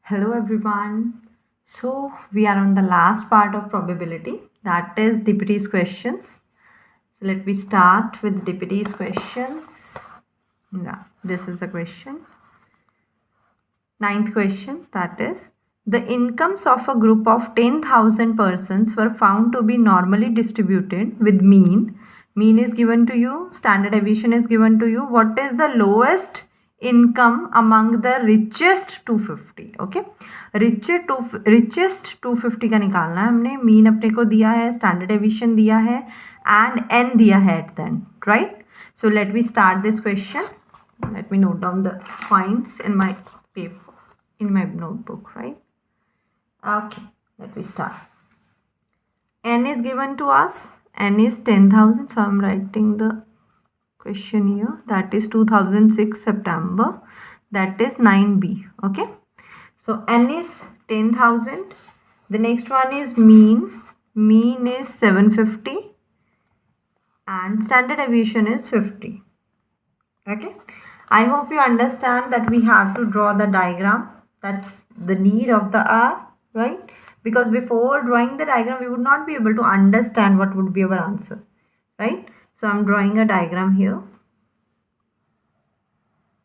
Hello everyone. So we are on the last part of probability, that is Deputy's questions. So let me start with Deputy's questions. Yeah, this is the question. Ninth question, that is the incomes of a group of 10,000 persons were found to be normally distributed with mean. Mean is given to you, standard deviation is given to you. What is the lowest income among the richest 250? Okay, richest 250 का निकालना है हमने. Mean अपने को दिया है, standard deviation दिया है एंड एन दिया है eight the and, right? So let me start this question. Let me note down the points in my paper, in my notebook, right? Okay, let me start. N is given to us. N is 10,000. So I'm writing the question here. That is 2006 September. That is 9B. Okay. So N is 10,000. The next one is mean. Mean is 750. And standard deviation is 50. Okay. I hope you understand that we have to draw the diagram. That's the need of the hour, right? Because before drawing the diagram, we would not be able to understand what would be our answer, right? So I'm drawing a diagram here.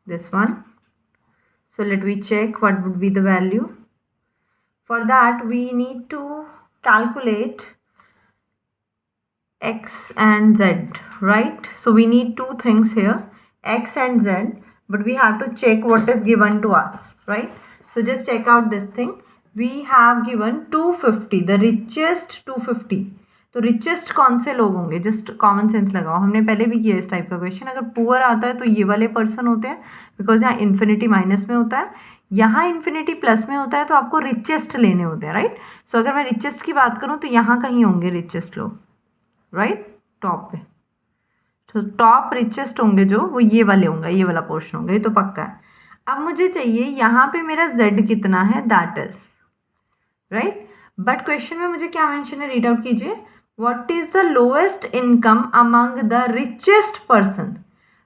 This one. So let me check what would be the value. For that, we need to calculate X and Z, right? So we need two things here, X and Z, but we have to check what is given to us, right? So just check out this thing. We have given 250, the richest 250. तो richest कौन से लोग होंगे? Just common sense लगाओ. हमने पहले भी किया इस टाइप का क्वेश्चन. अगर पुअर आता है तो ये वाले पर्सन होते हैं, बिकॉज यहाँ इन्फिनिटी माइनस में होता है, यहाँ इन्फिनिटी प्लस में होता है, तो आपको रिचेस्ट लेने होते हैं, राइट? सो अगर मैं रिचेस्ट की बात करूँ तो यहाँ कहीं होंगे रिचेस्ट लोग, राइट? टॉप पे. तो टॉप रिचेस्ट होंगे जो, वो ये वाले होंगे, ये वाला पोर्शन होंगे, ये तो पक्का है. अब मुझे चाहिए यहाँ पे मेरा z कितना है, that is right. But question में मुझे क्या मेंशन है, रीड आउट कीजिए. What is the lowest income among the richest person?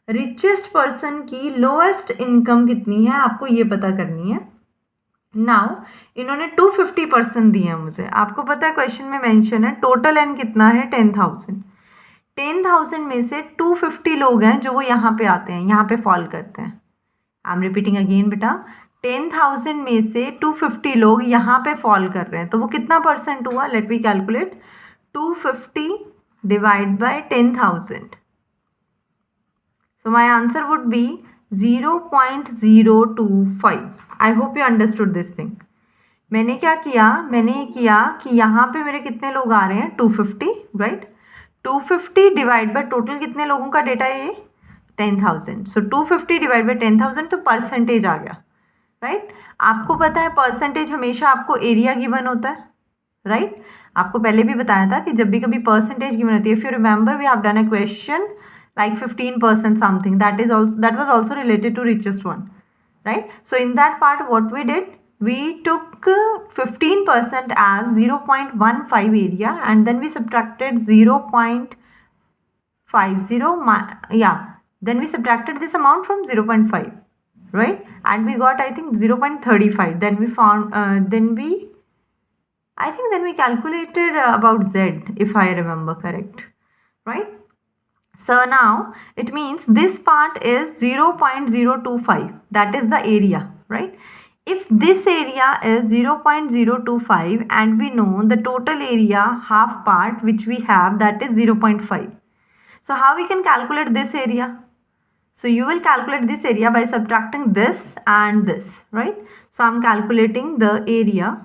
Richest person की लोएस्ट इनकम कितनी है, आपको ये पता करनी है. नाउ इन्होंने 250% दिए हैं मुझे. आपको पता है क्वेश्चन में मेंशन है टोटल एन कितना है, 10,000. 10,000 में से 250 लोग हैं जो वो यहाँ पे आते हैं, यहाँ पे फॉल करते हैं. आई एम रिपीटिंग अगेन बेटा, 10,000 में से 250 लोग यहाँ पे फॉल कर रहे हैं, तो वो कितना परसेंट हुआ? Let me calculate. 250 divide by 10,000. So my answer would be 0.025. I hope you understood this thing. मैंने क्या किया? मैंने किया कि यहाँ पे मेरे कितने लोग आ रहे हैं, 250, राइट? 250 डिवाइड बाय टोटल कितने लोगों का डेटा है ये, 10,000. सो 250 डिवाइड बाय 10,000, तो परसेंटेज आ गया, राइट? आपको पता है परसेंटेज हमेशा आपको एरिया गिवन होता है, राइट? आपको पहले भी बताया था कि जब भी कभी परसेंटेज गिवन होती है, if you remember we have done a question like 15% something, that was also related to richest one, right? So in that part what we did, we took 15% as 0.15 area, and then we subtracted 0.50, then we subtracted this amount from 0.5, right? And we got, I think, 0.35. Then we found then we calculated about Z, if I remember correct, right? So now it means this part is 0.025, that is the area, right? If this area is 0.025 and we know the total area half part which we have, that is 0.5. So how we can calculate this area? So you will calculate this area by subtracting this and this, right? So I'm calculating the area,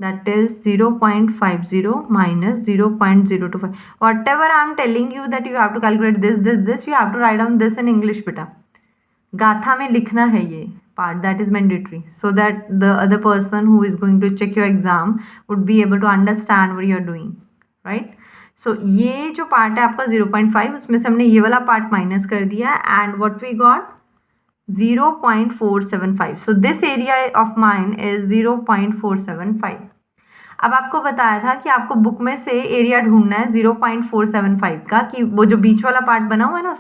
that is 0.50 minus 0.025. Whatever I am telling you that you have to calculate this, you have to write down this in English beta. गाथा में लिखना है ये part, that is mandatory, so that the other person who is going to check your exam would be able to understand what you are doing, right? So ये जो part है आपका 0.5, उसमें से हमने ये वाला part minus कर दिया, and what we got, 0.475. So this area of mine is 0.475. अब आपको बताया था कि आपको बुक में से एरिया ढूंढना है 0.475 का, कि वो जो बीच वाला पार्ट बना हुआ है ना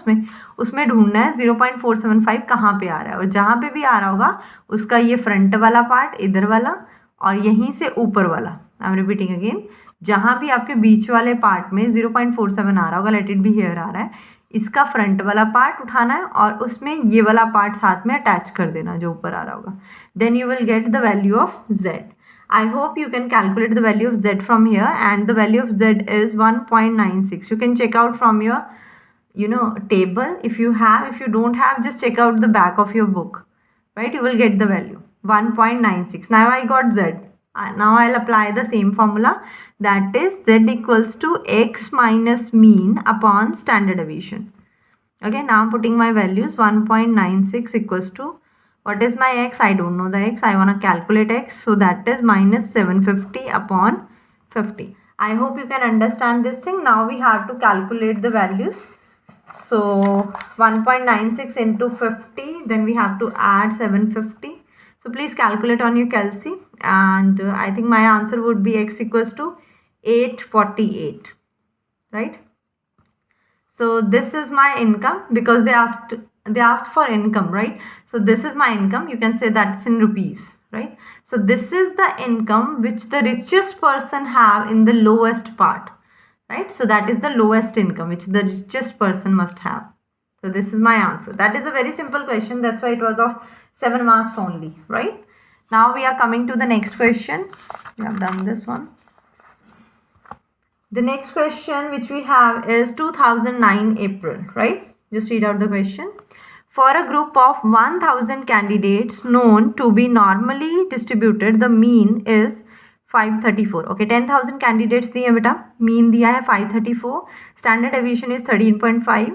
उसमें ढूंढना है 0.475 कहाँ पे आ रहा है, और जहाँ पे भी आ रहा होगा उसका ये फ्रंट वाला पार्ट इधर वाला और यहीं से ऊपर वाला, आई एम रिपीटिंग अगेन, जहाँ भी आपके बीच वाले पार्ट में 0.47 आ रहा होगा, लेट इट बी हियर आ रहा है, इसका फ्रंट वाला पार्ट उठाना है और उसमें ये वाला पार्ट साथ में अटैच कर देना जो ऊपर आ रहा होगा, then you will get the value of z. I hope you can calculate the value of z from here, and the value of z is 1.96. You can check out from your table if you have. If you don't have, just check out the back of your book, right? You will get the value 1.96. Now I got z. Now I'll apply the same formula, that is z equals to x minus mean upon standard deviation. Okay, now I'm putting my values. 1.96 equals to, what is my x? I don't know the x. I want to calculate x. So that is minus 750 upon 50. I hope you can understand this thing. Now we have to calculate the values. So 1.96 into 50. Then we have to add 750. So please calculate on your calci. And I think my answer would be x equals to 848. Right? So this is my income, because they asked for income, right? So this is my income. You can say that's in rupees, right? So this is the income which the richest person have in the lowest part, right? So that is the lowest income which the richest person must have. So this is my answer. That is a very simple question. That's why it was of 7 marks only, right? Now we are coming to the next question. We have done this one. The next question which we have is 2009 April, right? Just read out the question. For a group of 1000 candidates known to be normally distributed, the mean is 534. Okay, 10,000 candidates दिए हैं बेटा, mean दिया है 534, standard deviation is 13.5.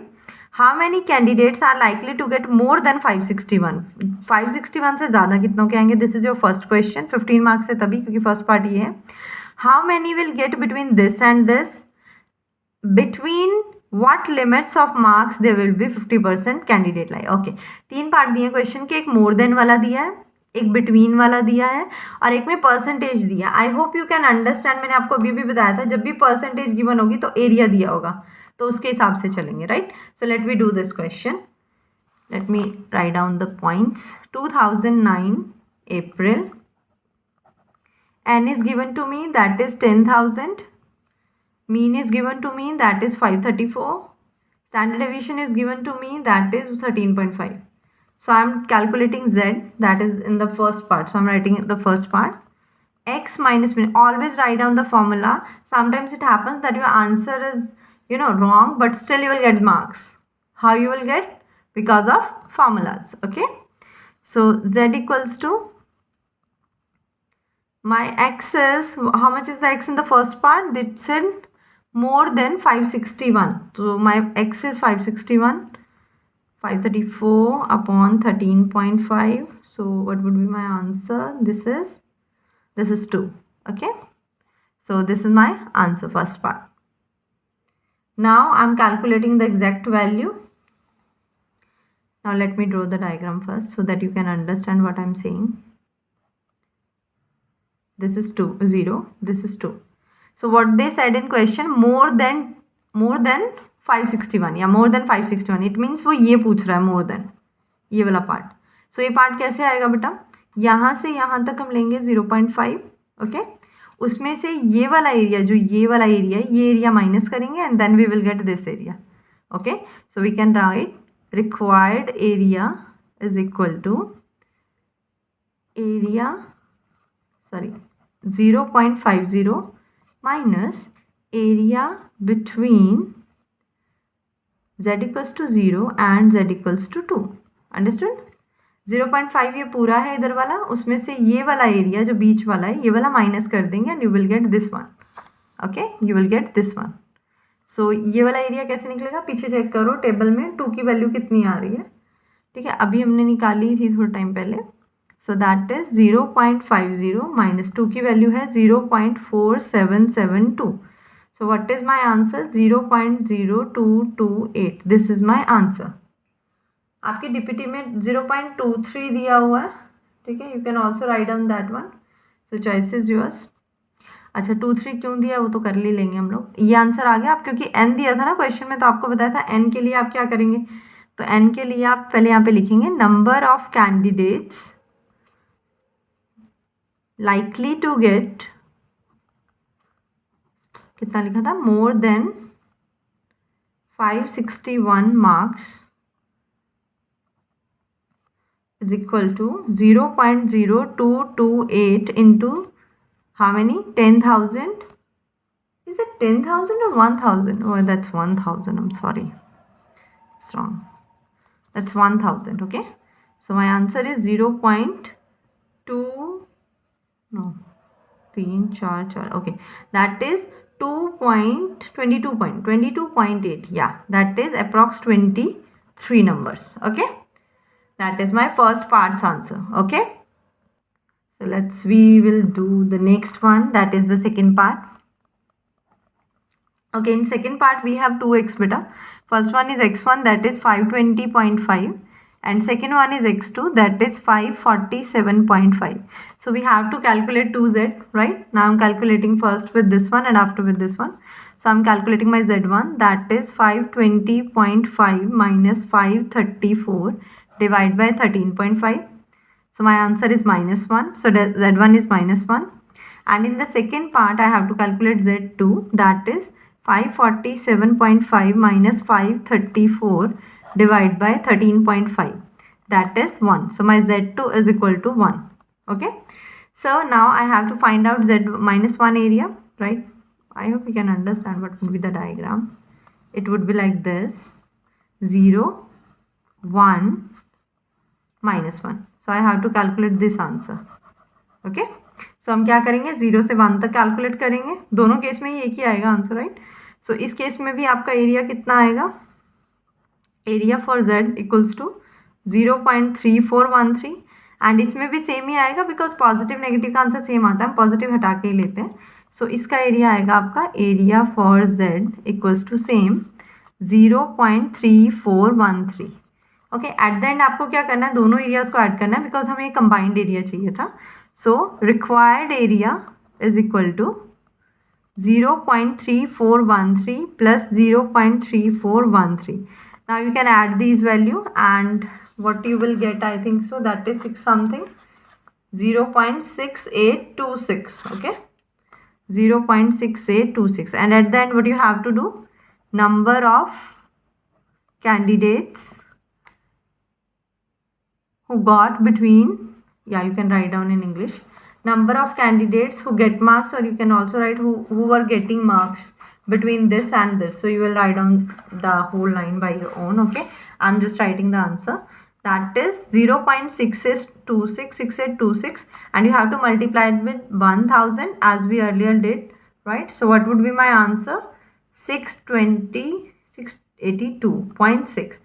How many candidates are likely to get more than 561? 561 से ज़्यादा कितनों के आएंगे? This is your first question. 15 marks है तभी, क्योंकि फर्स्ट पार्ट ये है. How many will get between this and this? Between what limits of marks there will be 50% candidate lie. Okay, 3 part दिए क्वेश्चन के, एक मोर देन वाला दिया है, एक बिटवीन वाला दिया है और एक में परसेंटेज दिया. आई होप यू कैन अंडरस्टैंड. मैंने आपको अभी भी बताया था, जब भी परसेंटेज गिवन होगी तो एरिया दिया होगा, तो उसके हिसाब से चलेंगे, right? So let we do this question. Let me write down the points. 2009 April. N is given to me, that is 10,000. Mean is given to me, that is 534. Standard deviation is given to me, that is 13.5. So I am calculating Z, that is in the first part. So I am writing the first part. X minus mean. Always write down the formula. Sometimes it happens that your answer is wrong, but still you will get marks. How you will get? Because of formulas. Okay. So Z equals to, my x is, how much is the x in the first part? It said more than 561. So my x is 561. 534 upon 13.5. So what would be my answer? This is 2. Okay. So this is my answer, first part. Now I'm calculating the exact value. Now let me draw the diagram first so that you can understand what I'm saying. This is 0, this is 2. So what they said in question, more than 561 या more than 561, it means वो ये पूछ रहा है more than, ये वाला part. So ये part कैसे आएगा बेटा? यहाँ से यहाँ तक हम लेंगे 0.5. ओके, उसमें से ये वाला एरिया, जो ये वाला एरिया है, ये एरिया माइनस करेंगे and then we will get this area. Okay, so we can write required area is equal to area 0.50 minus area between z equals to 0 and z equals to 2. Understood? 0.5 ये पूरा है इधर वाला, उसमें से ये वाला एरिया जो बीच वाला है, ये वाला माइनस कर देंगे and you will get this one. Okay, you will get this one. So ये वाला एरिया कैसे निकलेगा? पीछे चेक करो टेबल में 2 की वैल्यू कितनी आ रही है. ठीक है, अभी हमने निकाली थी थोड़ा टाइम पहले. सो दैट इज 0.50 माइनस 2 की वैल्यू है 0.4772. So what is my answer? 0.0228. This is my answer. आपकी डीपीटी में 0.23 दिया हुआ है. ठीक है, you can also write down that one. So choice is yours. अच्छा 2 3 क्यों दिया वो तो कर ले लेंगे हम लोग। ये आंसर आ गया आप, क्योंकि n दिया था ना क्वेश्चन में, तो आपको बताया था n के लिए आप क्या करेंगे। तो n के लिए आप पहले यहाँ पे लिखेंगे number of candidates likely to get, कितना लिखा था, more than 561 marks is equal to 0.0228 into how many, 10,000. Is it 10,000 or 1,000? Oh, that's 1,000. I'm sorry, it's wrong. That's 1,000. Okay, so my answer is 0.2, no, 3 4 4. Okay, that is 22.8. Yeah, that is approx 23 numbers. Okay, that is my first part's answer. Okay, so we will do the next one, that is the second part. Okay, in second part we have 2x beta. First one is x1, that is 520.5, and second one is x2, that is 547.5. so we have to calculate 2z, right? Now I'm calculating first with this one and after with this one. So I'm calculating my z1, that is 520.5 minus 534 divided by 13.5. so my answer is -1, so z1 is -1. And in the second part I have to calculate z2, that is 547.5 minus 534 divided by 13.5, that is 1. so my z2 is equal to 1. Okay, so now I have to find out z minus 1 area, right? I hope you can understand what would be the diagram. It would be like this: 0 1 -1. so I have to calculate this answer. Okay, so हम क्या करेंगे, 0 से 1 तक calculate करेंगे, दोनों case में ही एक ही आएगा आंसर, राइट? सो इस केस में भी आपका एरिया कितना आएगा, area for z equals to 0.3413, एंड इसमें भी सेम ही आएगा बिकॉज पॉजिटिव नेगेटिव का आंसर सेम आता है, हम पॉजिटिव हटा के ही लेते हैं. सो इसका एरिया आएगा आपका, area for z equals to same 0.3413. Okay, at the end आपको क्या करना है, दोनों एरियाज को ऐड करना है बिकॉज हमें कंबाइंड एरिया चाहिए था. So required area is equal to 0.3413 plus 0.3413. now you can add these value and what you will get, I think so, that is 6 something, 0.6826. okay, 0.6826. and at the end what you have to do, number of candidates who got between, yeah, you can write down in English, number of candidates who get marks, or you can also write who were getting marks between this and this. So you will write down the whole line by your own. Okay, I'm just writing the answer, that is 0.6826, and you have to multiply it with 1000 as we earlier did, right? So what would be my answer, 682.6.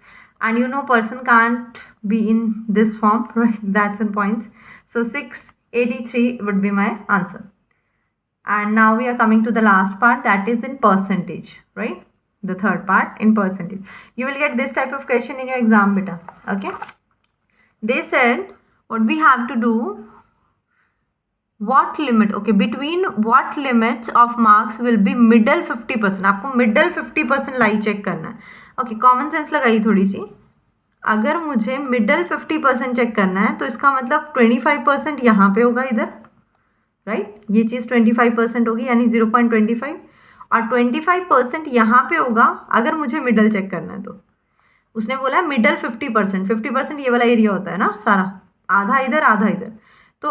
and you know person can't be in this form, right? That's in points. So 683 would be my answer. And now we are coming to the last part, that is in percentage, right? The third part in percentage. You will get this type of question in your exam beta. Okay, they said what we have to do, what limit, okay, between what limits of marks will be middle 50%. आपको middle 50% लाई check करना है. Okay, common sense लगाइए थोड़ी सी. अगर मुझे middle 50% check करना है तो इसका मतलब 25% यहाँ पे होगा इधर, राइट? ये चीज़ 25% होगी, यानी 0.25, और 25% यहाँ पे होगा अगर मुझे मिडल चेक करना है. तो उसने बोला मिडल 50%, 50% ये वाला एरिया होता है ना सारा, आधा इधर आधा इधर. तो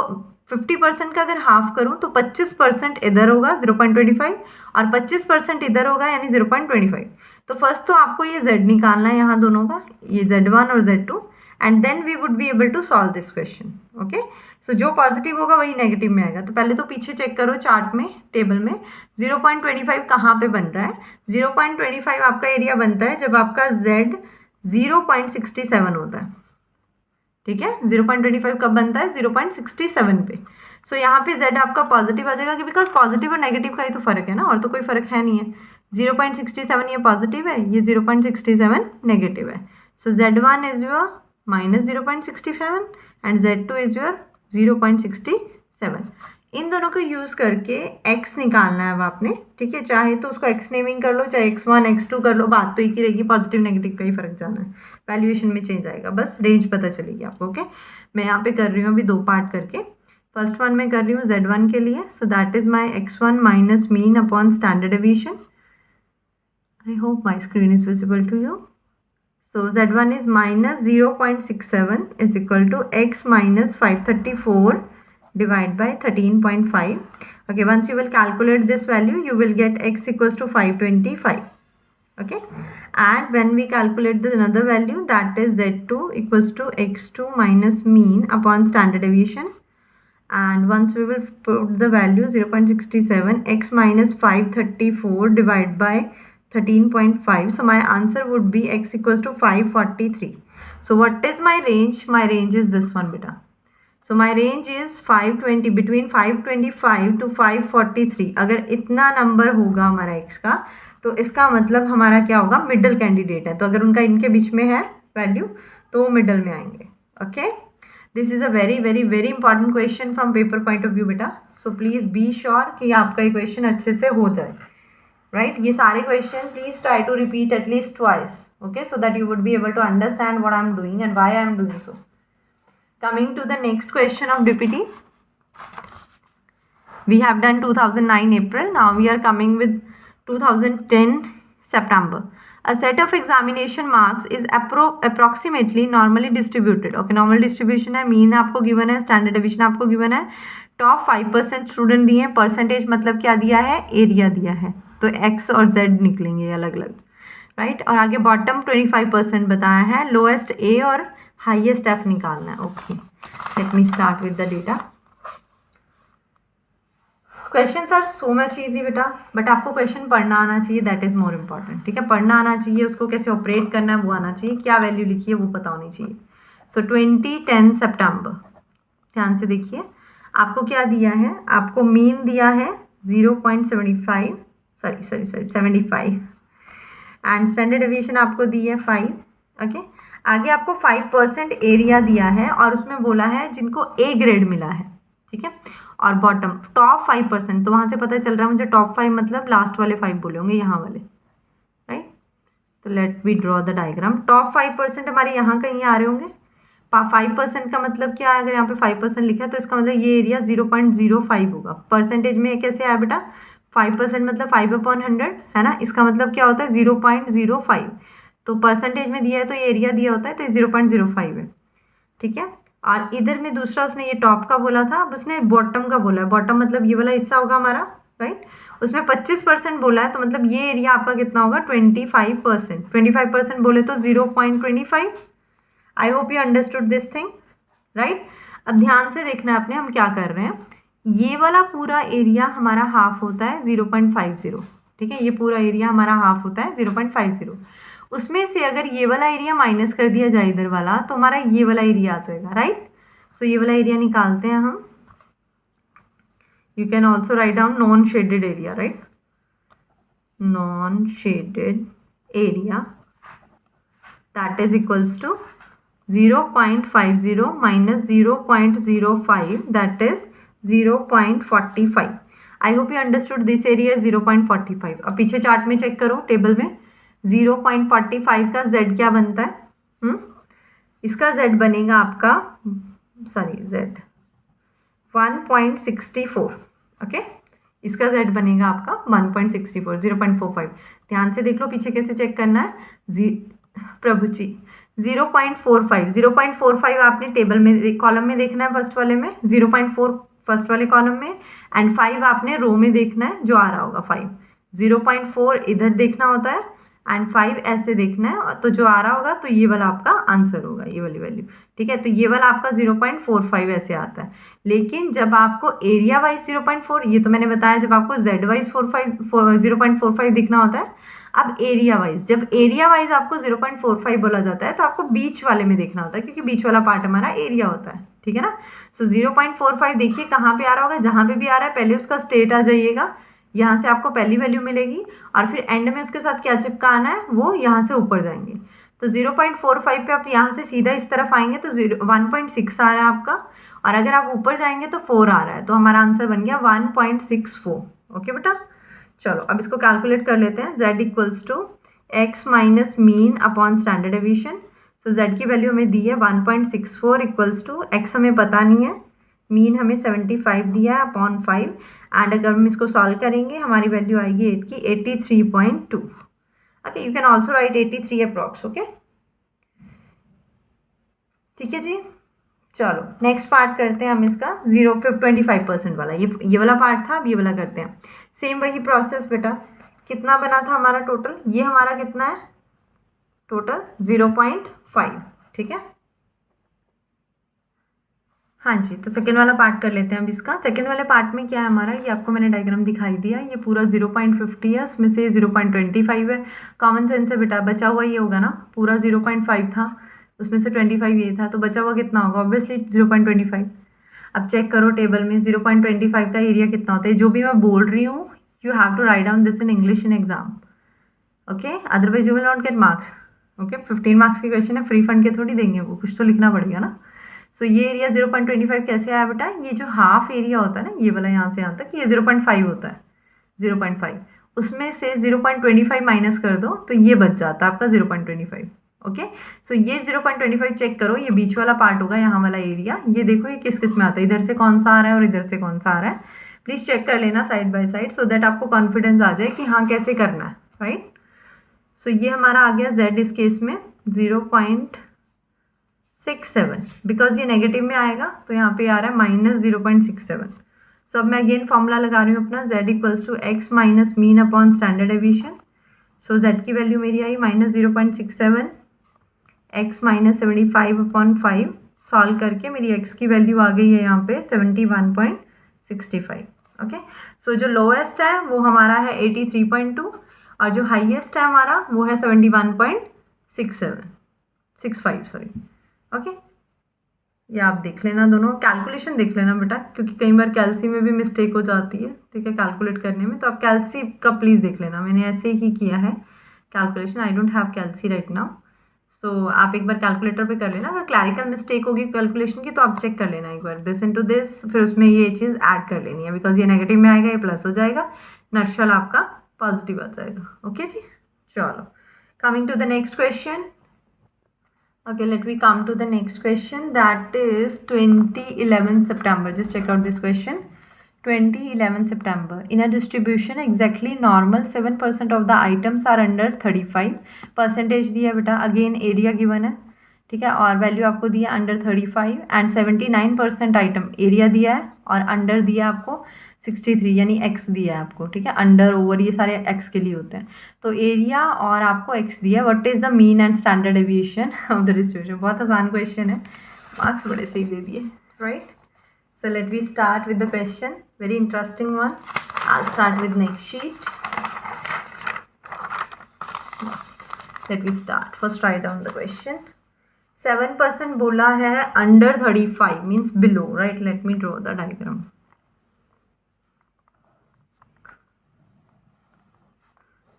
50% का अगर हाफ करूँ तो 25% इधर होगा 0.25, और 25% इधर होगा यानी 0.25. तो फर्स्ट तो आपको ये z निकालना है यहाँ दोनों का, ये z1 और z2, and then we would be able to solve this question. Okay, so जो पॉजिटिव होगा वही नेगेटिव में आएगा. तो पहले तो पीछे चेक करो चार्ट में, टेबल में 0.25 कहाँ पे बन रहा है. 0.25 आपका एरिया बनता है जब आपका z 0.67 होता है. ठीक है, 0.25 कब बनता है, 0.67 पे. सो यहाँ पे z आपका पॉजिटिव आ जाएगा, बिकॉज पॉजिटिव और नेगेटिव का ही तो फर्क है ना, और तो कोई फर्क है नहीं है. 0.67 ये पॉजिटिव है, ये 0.67 नेगेटिव है. सो z1 is your -0.67 and z2 is your 0.67. इन दोनों को यूज़ करके x निकालना है अब आपने, ठीक है। चाहे तो उसको x नेमिंग कर लो, चाहे x1 x2 कर लो, बात तो एक ही रहेगी, पॉजिटिव नेगेटिव का ही फर्क जाना है, वैल्यूएशन में चेंज आएगा, बस रेंज पता चलेगी आपको। ओके, मैं यहाँ पे कर रही हूँ अभी 2 पार्ट करके। फर्स्ट वन मैं कर रही हूँ z1 के लिए, so that is my x1 minus mean upon standard deviation. I hope my screen is visible to you. So z1 is minus 0.67 is equal to x minus 534 divided by 13.5. Okay, once you will calculate this value, you will get x equals to 525. Okay, and when we calculate the another value, that is z2 equals to x2 minus mean upon standard deviation. And once we will put the value 0.67, x minus 534 divided by 13.5, so my answer would be x equals to 543. So what is my range? My range is this one beta. So my range is 520, between 525 to 543. अगर इतना number होगा हमारा x का, तो इसका मतलब हमारा क्या होगा, मिडल कैंडिडेट है। तो अगर उनका इनके बीच में है वैल्यू, तो वो मिडल में आएंगे। Okay, this is a very very very important question from paper point of view बेटा। सो प्लीज़ बी श्योर कि आपका ये क्वेश्चन अच्छे से हो जाए, राइट। ये सारे question please try to repeat at least twice, okay, so that you would be able to understand what I am doing and why I am doing so. Coming to the next question of DPT, we have done 2009 April, now we are coming with 2010 September. A set of examination marks is approximately normally distributed. Okay, normal distribution है, mean आपको given है, standard division आपको given है, top 5% student दिए हैं, percentage मतलब क्या दिया है, एरिया दिया है, तो x और z निकलेंगे अलग अलग, राइट। और आगे बॉटम 25% बताया है, लोएस्ट a और हाईएस्ट f निकालना है। Okay, let me start with the data. Questions are so much easy बेटा, बट आपको क्वेश्चन पढ़ना आना चाहिए, दैट इज मोर इम्पॉर्टेंट, ठीक है। पढ़ना आना चाहिए, उसको कैसे ऑपरेट करना है वो आना चाहिए, क्या वैल्यू लिखी है वो पता होनी चाहिए। सो 2010 सितंबर, ध्यान से देखिए, आपको क्या दिया है, आपको मीन दिया है 0.75 75 एंड स्टैंडर्ड डेविएशन आपको दी है 5। ओके, आगे आपको 5% एरिया दिया है और उसमें बोला है जिनको ए ग्रेड मिला है, ठीक है। और बॉटम टॉप 5%, तो वहाँ से पता चल रहा है मुझे टॉप 5 मतलब लास्ट वाले 5 बोले होंगे, यहाँ वाले, राइट। तो let we draw the diagram. Top 5% हमारे यहाँ कहीं आ रहे होंगे। 5% का मतलब क्या है, अगर यहाँ पे 5% लिखा है तो इसका मतलब ये एरिया 0.05 होगा। परसेंटेज में कैसे आया बेटा, 5% मतलब 5/100 है ना, इसका मतलब क्या होता है 0.05, तो परसेंटेज में दिया है तो ये एरिया दिया होता है, तो ये 0.05 है, ठीक है। और इधर में दूसरा उसने ये टॉप का बोला था, अब उसने बॉटम का बोला है, बॉटम मतलब ये वाला हिस्सा होगा हमारा, राइट। उसमें 25% बोला है, तो मतलब ये एरिया आपका कितना होगा 25%। 25% बोले तो 0.25। आई hope you understood this thing, right. अब ध्यान से देखना है आपने, हम क्या कर रहे हैं, ये वाला पूरा एरिया हमारा हाफ होता है 0.50, ठीक है। ये पूरा एरिया हमारा हाफ होता है 0.50, उसमें से अगर ये वाला एरिया माइनस कर दिया जाए इधर वाला, तो हमारा ये वाला एरिया आ जाएगा, राइट। सो ये वाला एरिया निकालते हैं हम। You can also write down non shaded area, right, non shaded area that is equals to 0.50 minus 0.05 that is 0.45। I hope you understood this area 0.45। अब पीछे चार्ट में चेक करो टेबल में, 0.45 का z क्या बनता है, इसका z बनेगा आपका, z 1.64, ओके, इसका z बनेगा आपका 1.64, 0.45। ध्यान से देख लो पीछे कैसे चेक करना है, प्रभु जी 0.45 आपने टेबल में कॉलम में देखना है, फर्स्ट वाले में 0.4 फर्स्ट वाले कॉलम में, एंड 5 आपने रो में देखना है, जो आ रहा होगा 5। 0.4 इधर देखना होता है एंड 5 ऐसे देखना है, तो जो आ रहा होगा तो ये वाला आपका आंसर होगा, ये वाली वैल्यू, ठीक है। तो ये वाला आपका 0.45 ऐसे आता है। लेकिन जब आपको एरिया वाइज 0.4, ये तो मैंने बताया, जब आपको जेड वाइज 0.45 दिखना होता है। अब एरिया वाइज, जब एरिया वाइज आपको 0.45 बोला जाता है, तो आपको बीच वाले में देखना होता है, क्योंकि बीच वाला पार्ट हमारा एरिया होता है, ठीक है ना। सो 0.45 देखिए कहाँ पे आ रहा होगा, जहाँ पे भी आ रहा है पहले उसका स्टेट आ जाइएगा, यहाँ से आपको पहली वैल्यू मिलेगी और फिर एंड में उसके साथ क्या चिपका आना है, वो यहाँ से ऊपर जाएंगे। तो 0.45 पे आप यहाँ से सीधा इस तरफ आएंगे तो 1.6 आ रहा है आपका, और अगर आप ऊपर जाएंगे तो 4 आ रहा है, तो हमारा आंसर बन गया 1.64। ओके बेटा, चलो अब इसको कैलकुलेट कर लेते हैं। z equals to x minus mean upon standard deviation. So z की वैल्यू हमें दी है 1.64 इक्वल्स टू एक्स हमें पता नहीं है, मीन हमें 75 दिया है अपॉन 5, एंड अगर हम इसको सॉल्व करेंगे हमारी वैल्यू आएगी 8 की 83.2। Okay, you can also right 83 approx. Okay, ठीक है जी। चलो नेक्स्ट पार्ट करते हैं हम इसका 25% वाला, ये वाला पार्ट था, अब ये वाला करते हैं। सेम वही प्रोसेस बेटा, कितना बना था हमारा टोटल, ये हमारा कितना है टोटल 0.5, ठीक है। हाँ जी, तो सेकेंड वाला पार्ट कर लेते हैं अब इसका। सेकेंड वाले पार्ट में क्या है हमारा, ये आपको मैंने डायग्राम दिखाई दिया, ये पूरा 0.50 है, उसमें से 0.25 है। कॉमन सेंस है बेटा, बचा हुआ ये होगा ना, पूरा 0.5 था, उसमें से 25 ये था, तो बचा हुआ कितना होगा, ऑब्वियसली 0.25। अब चेक करो टेबल में 0.25 का एरिया कितना होता है। जो भी मैं बोल रही हूँ you have to write down this in English in exam, okay, otherwise you will not get marks. Okay, 15 marks की क्वेश्चन है, फ्री फंड के थोड़ी देंगे वो, कुछ तो लिखना पड़ेगा ना। सो ये एरिया 0.25 कैसे आया बेटा, ये जो हाफ एरिया होता है ना, ये वाला यहाँ से यहाँ तक, ये 0.5 होता है, 0.5, उसमें से 0.25 माइनस कर दो तो ये बच जाता है आपका 0.25। ओके, सो ये 0.25 चेक करो, ये बीच वाला पार्ट होगा, यहाँ वाला एरिया, ये देखो ये किस किस में आता है, इधर से कौन सा आ रहा है और इधर से कौन सा आ रहा है। प्लीज़ चेक कर लेना side by side, so that आपको कॉन्फिडेंस आ जाए कि हाँ कैसे करना है, राइट। सो ये हमारा आ गया z इस केस में 0.67, बिकॉज ये नेगेटिव में आएगा तो यहाँ पे आ रहा है -0.67। सो अब मैं अगेन फॉर्मूला लगा रही हूँ अपना, z equals to x minus mean upon standard deviation. So z की वैल्यू मेरी आई -0.67, x माइनस 75 अपॉन 5, सॉल्व करके मेरी x की वैल्यू आ गई है यहाँ पे 71.65। ओके, सो जो लोएस्ट है वो हमारा है 83.2, और जो हाईएस्ट है हमारा वो है 71.65 सॉरी। ओके, ये आप देख लेना, दोनों कैलकुलेशन देख लेना बेटा, क्योंकि कई बार कैल्सी में भी मिस्टेक हो जाती है, ठीक है, कैलकुलेट करने में, तो आप कैल्सी का प्लीज़ देख लेना, मैंने ऐसे ही किया है calculation, I don't have calcy right now. So आप एक बार कैलकुलेटर पे कर लेना, अगर क्लैरिकल मिस्टेक होगी कैलकुलेशन की तो आप चेक कर लेना एक बार, दिस इनटू दिस, फिर उसमें ये चीज़ ऐड कर लेनी है, बिकॉज ये नेगेटिव में आएगा, ये प्लस हो जाएगा, नटशल आपका पॉजिटिव आ जाएगा। ओके जी, चलो coming to the next question. Okay, let me come to the next question, that is 2011 September. Just check out this question. 2011 September. In a distribution exactly normal 7% of the items are under 35. Percentage दिया है बेटा, again area given है, ठीक है, और value आपको दिया under 35 and 79% item area दिया है, और अंडर दिया आपको 63 यानी एक्स दिया है आपको, ठीक है, अंडर ओवर ये सारे एक्स के लिए होते हैं, तो एरिया और आपको एक्स दिया है। What is the mean and standard deviation of the distribution. बहुत आसान क्वेश्चन है, मार्क्स बड़े सही दे दिए, right. So let me start with the question, very interesting one. I'll start with next sheet. Let me start. First write down the question. 7% बोला है under 35 means below, right? Let me draw the diagram.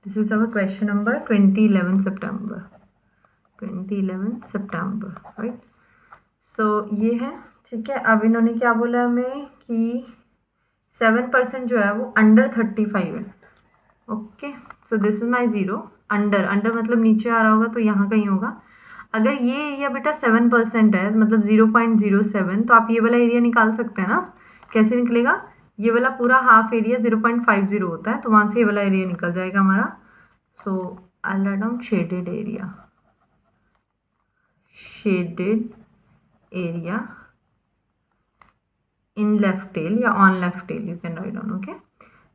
This is our question number 2011 September. 2011 September, right? So ये है, ठीक है। अब इन्होंने क्या बोला हमें कि 7% जो है वो अंडर 35 है। Okay, so this is my zero, under मतलब नीचे आ रहा होगा तो यहाँ कहीं होगा। अगर ये एरिया बेटा 7% है मतलब 0.07, तो आप ये वाला एरिया निकाल सकते हैं ना। कैसे निकलेगा, ये वाला पूरा हाफ एरिया 0.50 होता है, तो वहाँ से ये वाला एरिया निकल जाएगा हमारा। So I write down shaded area, shaded area in left tail या on left tail you can write down, okay,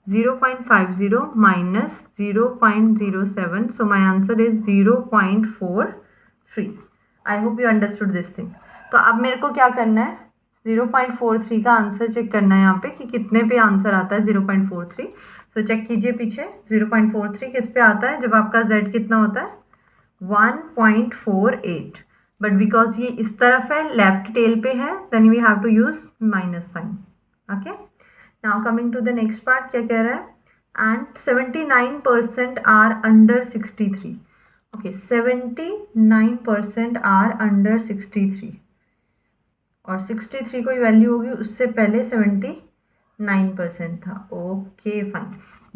0.50 minus 0.07, so my answer is 0.43. I hope you understood this thing. तो अब मेरे को क्या करना है, 0.43 का आंसर चेक करना है यहाँ पे कि कितने पे आंसर आता है 0.43। तो चेक कीजिए पीछे 0.43 किस पे आता है, जब आपका z कितना होता है 1.48, बट बिकॉज ये इस तरफ है, लेफ्ट टेल पे है, then we have to use minus sign. Okay, now coming to the next part, क्या कह रहा है, and 79% are under 63। Okay 79% are under 63 और 63 कोई वैल्यू होगी उससे पहले 79% था। ओके फाइन,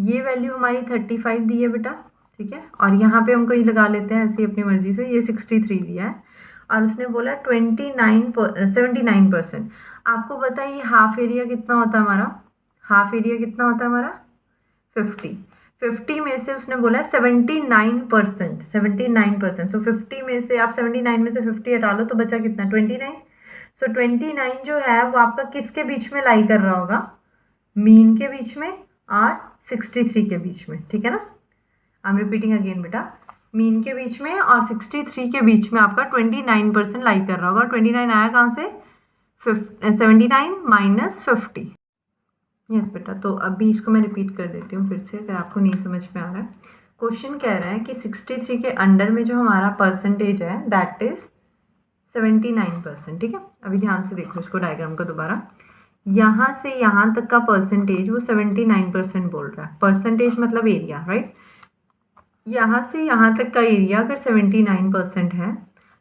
ये वैल्यू हमारी 35 दी है बेटा, ठीक है, और यहाँ पे हम कोई लगा लेते हैं ऐसे ही अपनी मर्जी से, ये 63 दिया है और उसने बोला 79% आपको पता है ये हाफ एरिया कितना होता है हमारा, हाफ एरिया कितना होता है हमारा 50, 50 में से उसने बोला 79%, 79%, सो 50 में से आप 79 में से 50 हटा लो तो बचा कितना 29, सो 29 जो है वो आपका किसके बीच में लाई कर रहा होगा, मीन के बीच में और 63 के बीच में, ठीक है ना। आई एम रिपीटिंग अगेन बेटा, मीन के बीच में और 63 के बीच में आपका 29% लाई कर रहा होगा, और 29 आया कहाँ से, 79 माइनस 50। यस बेटा, तो अभी इसको मैं रिपीट कर देती हूँ फिर से अगर आपको नहीं समझ में आ रहा है। क्वेश्चन कह रहा है कि 63 के अंडर में जो हमारा परसेंटेज है दैट इज 79%, ठीक है। अभी ध्यान से देखो इसको डायग्राम को दोबारा, यहाँ से यहाँ तक का परसेंटेज वो 79% बोल रहा है, परसेंटेज मतलब एरिया, राइट। यहाँ से यहाँ तक का एरिया अगर 79% है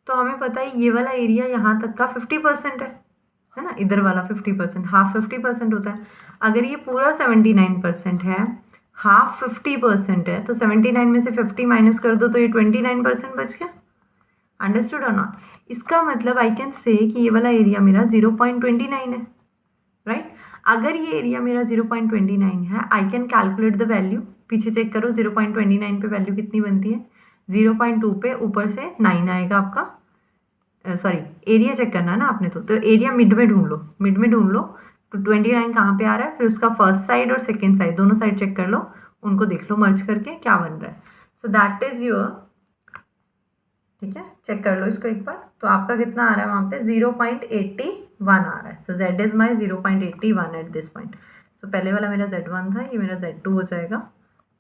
तो हमें पता है ये वाला एरिया यहाँ तक का 50% है ना, इधर वाला 50%, हाफ 50% होता है। अगर ये पूरा 79% है, हाफ 50% है, तो 79 में से 50 माइनस कर दो तो ये 29% बच गया। अंडरस्टूड और नॉट, इसका मतलब आई कैन से कि ये वाला एरिया मेरा 0.29 है, राइट। अगर ये एरिया मेरा 0.29 है, I can calculate the value, पीछे चेक करो 0.29 पे वैल्यू कितनी बनती है, 0.2 पे ऊपर से 9 आएगा आपका, सॉरी एरिया चेक करना है ना आपने, तो एरिया मिड में ढूंढ लो, मिड में ढूंढ लो, तो 29 कहाँ पे आ रहा है, फिर उसका फर्स्ट साइड और सेकेंड साइड दोनों साइड चेक कर लो, उनको देख लो मर्ज करके क्या बन रहा है, सो दैट इज योर, ठीक है, चेक कर लो इसको एक बार, तो आपका कितना आ रहा है वहाँ पे 0.81 आ रहा है, so z is my 0.81 at this point, so पहले वाला मेरा z1 था, ये मेरा z2 हो जाएगा,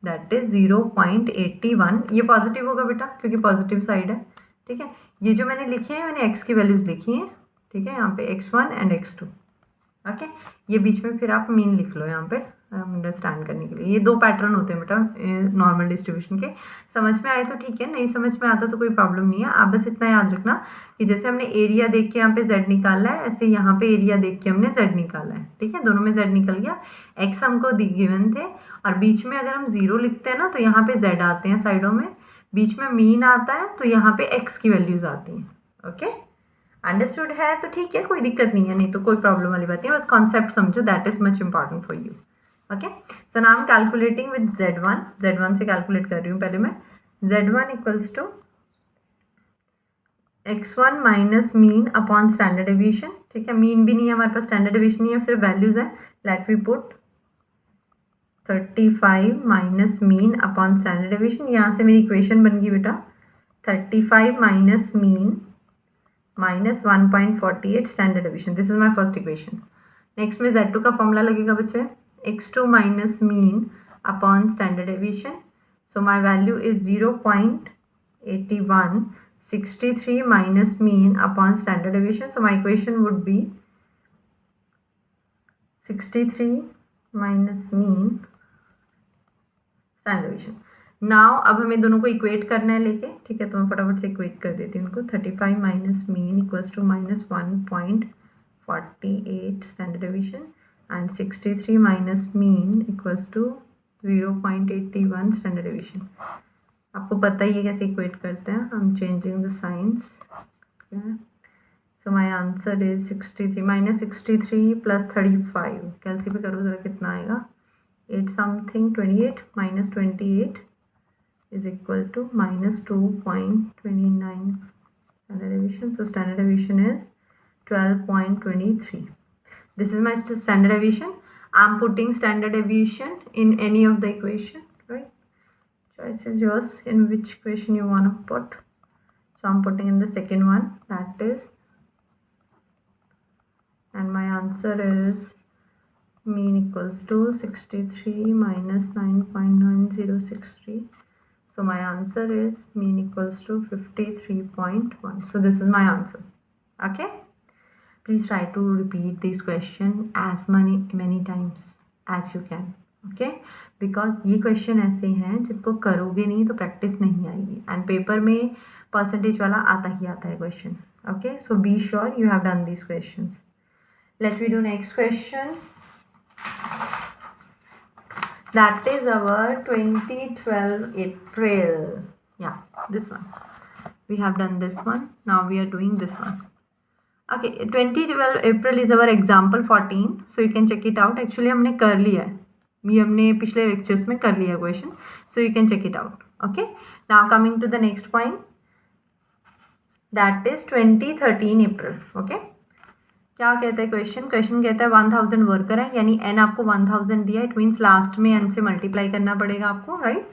दैट इज 0.81, ये पॉजिटिव होगा बेटा क्योंकि पॉजिटिव साइड है, ठीक है। ये जो मैंने लिखे हैं मैंने x की वैल्यूज लिखी हैं, ठीक है, यहाँ पे x1 एंड x2, ओके। ये बीच में फिर आप मीन लिख लो यहाँ पे अंडरस्टैंड करने के लिए, ये दो पैटर्न होते हैं बेटा नॉर्मल डिस्ट्रीब्यूशन के, समझ में आए तो ठीक है, नहीं समझ में आता तो कोई प्रॉब्लम नहीं है, आप बस इतना याद रखना कि जैसे हमने एरिया देख के यहाँ पे z निकाला है, ऐसे यहाँ पे एरिया देख के हमने z निकाला है, ठीक है, दोनों में z निकल गया, x हमको गिवन थे, और बीच में अगर हम 0 लिखते हैं ना तो यहाँ पे z आते हैं साइडों में, बीच में मीन आता है तो यहाँ पे x की वैल्यूज आती हैं, ओके। अंडरस्टूड है तो ठीक है, कोई दिक्कत नहीं है, नहीं तो कोई प्रॉब्लम वाली बात नहीं है, बस कॉन्सेप्ट समझो, that is much important for you, okay. So now I am calculating with z1 से कैलकुलेट कर रही हूँ पहले मैं, z1 equals to x1 minus mean upon standard deviation, ठीक है, मीन भी नहीं है हमारे पास, स्टैंडर्ड डेविएशन नहीं है, सिर्फ वैल्यूज है, let we put 35 minus mean upon standard deviation, यहाँ से मेरी इक्वेशन बन गई बेटा 35 minus mean minus 1.48 standard deviation, this is my first equation. Next में z2 का फॉर्मूला लगेगा बच्चे, x2 minus mean upon standard deviation, so my value is 0.81, 63 minus mean upon standard deviation, so my equation would be 63 minus mean standard deviation. Now अब हमें दोनों को equate करना है लेके, ठीक है, तो मैं फटाफट से इक्वेट कर देती हूँ उनको, 35 minus mean equals to minus 1.48 standard deviation and 63 minus mean equals to 0.81 standard deviation. आपको पता ही है कैसे इक्वेट करते हैं, I am changing the signs, so my answer is 63 minus 63 plus 35, calci पे करो ज़रा कितना आएगा, 8 something 28 minus 28 is equal to minus 2.29 standard deviation, so standard deviation is 12.23. This is my standard deviation. I'm putting standard deviation in any of the equation, right? Choice is yours in which equation you want to put. So I'm putting in the second one, that is, and my answer is mean equals to 63 minus 9.9063. So my answer is mean equals to 53.1. So this is my answer. Okay. Please try to repeat this question as many times as you can. Okay, because ये question ऐसे हैं जिनको करोगे नहीं तो practice नहीं आएगी, and paper में परसेंटेज वाला आता ही आता है question. Okay, so be sure you have done these question. Let we do next question. That is our 2012 April. Yeah, this one. We have done this one. Now we are doing this one. Okay, 2012 April is our example 14. So you can check it out. Actually हमने कर लिया है, ये हमने पिछले lectures में कर लिया question. So you can check it out. Okay. Now coming to the next point. That is 2013 April. Okay. क्या कहता है क्वेश्चन कहता है 1000 वर्कर है, यानी एन आपको 1000 दिया है. इट मीन्स लास्ट में एन से मल्टीप्लाई करना पड़ेगा आपको, राइट.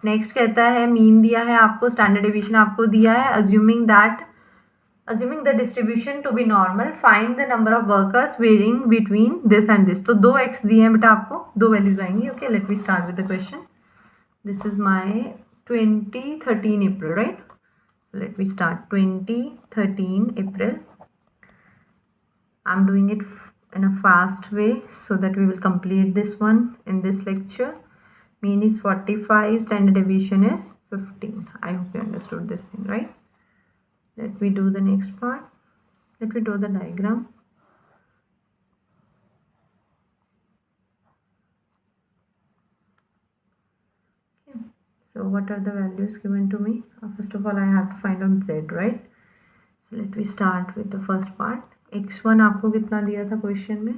नेक्स्ट कहता है मीन दिया है आपको, स्टैंडर्ड डेविएशन आपको दिया है. Assuming the distribution to be normal, find the number of workers varying between this and this. तो 2 एक्स दिए हैं बेटा आपको, 2 वैल्यूज आएंगी. Okay, let me start with the question. This is my 2013 April, right. Late me start 2013 April. I'm doing it in a fast way so that we will complete this one in this lecture. Mean is 45, standard deviation is 15. I hope you understood this thing, right? Let me do the next part. Let me draw the diagram. Okay. So what are the values given to me? First of all, I have to find out z, right? So let me start with the first part. x1 आपको कितना दिया था question में,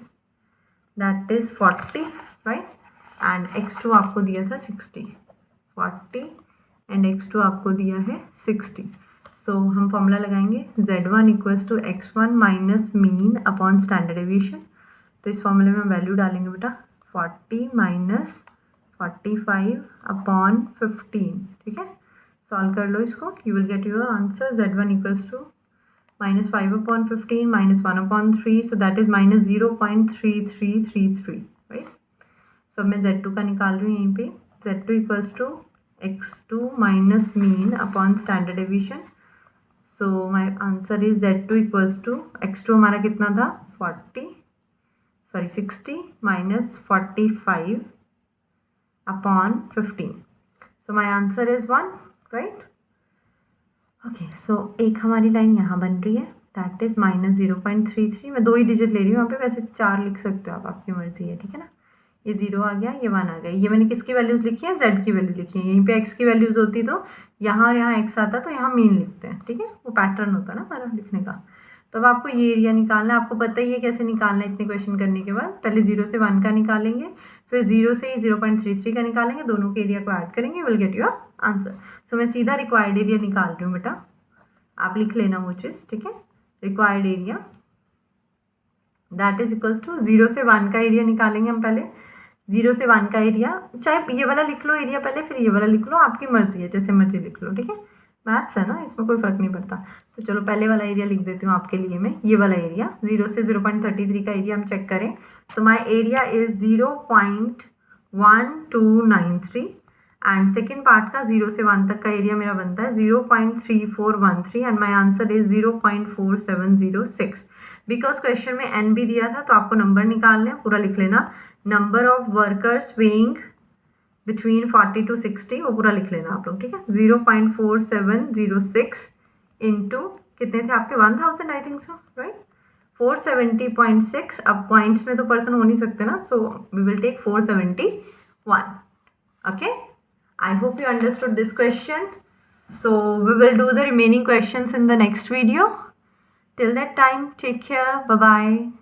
that is 40, right. And x2 आपको दिया था 60. 40 and x2 आपको दिया है 60. सो हम फॉर्मूला लगाएंगे z1 equals to x1 minus mean upon standard deviation. तो इस फॉर्मूले में वैल्यू डालेंगे बेटा 40 माइनस 45 अपॉन 15. ठीक है, सॉल्व कर लो इसको, you will get your answer. z1 equals to minus 5 upon 15 minus 1 upon 3, so that is minus 0.3333, right. so मैं z2 का निकाल रही हूँ यहीं पे. z2 equals to x2 minus mean upon standard deviation. So my answer is z2 equals to x2 हमारा कितना था 60 minus 45 upon 15. So my answer is 1, right. Okay, so एक हमारी लाइन यहाँ बन रही है, दैट इज़ माइनस 0.33. मैं 2 ही डिजिट ले रही हूँ यहाँ पे, वैसे 4 लिख सकते हो आप, आपकी मर्जी है. ठीक है ना, ये 0 आ गया, ये 1 आ गया. ये मैंने किसकी वैल्यूज़ लिखी है, z की वैल्यू लिखी है. यहीं पे x की वैल्यूज़ होती तो यहाँ और यहाँ x आता तो यहाँ मीन लिखते हैं. ठीक है, वो पैटर्न होता है ना हमारा लिखने का. तो अब आपको ये एरिया निकालना है, आपको पता ही है कैसे निकालना है. इतने क्वेश्चन करने के बाद पहले 0 से 1 का निकालेंगे, फिर 0 से 0.33 का निकालेंगे, दोनों के एरिया को ऐड करेंगे, विल गेट योर आंसर. सो मैं सीधा रिक्वायर्ड एरिया निकाल रही हूँ बेटा, आप लिख लेना वो चीज़. ठीक है, required area that is equals to 0 से 1 का एरिया निकालेंगे हम पहले. 0 से 1 का एरिया, चाहे ये वाला लिख लो एरिया पहले, फिर ये वाला लिख लो, आपकी मर्जी है, जैसे मर्जी लिख लो. ठीक है, मैथ्स है ना, इसमें कोई फ़र्क नहीं पड़ता. तो चलो पहले वाला एरिया लिख देती हूँ आपके लिए मैं. ये वाला एरिया 0 से 0.33 का एरिया हम चेक करें. So my area is 0.1293 and second part का 0 से 1 तक का एरिया मेरा बनता है 0.3413 and my answer is 0.4706. Because question में n भी दिया था तो आपको नंबर निकालना है, पूरा लिख लेना. Number of workers weighing between 40 to 60 वो पूरा लिख लेना आप लोग. ठीक है, 0.4706 इंटू कितने थे आपके 1000 आई थिंक सो, राइट. 470.6. अब पॉइंट्स में तो पर्सन हो नहीं सकते ना, so we will take 471. Okay, I hope you understood this question. So we will do the remaining questions in the next video. Till that time, take care. Bye bye.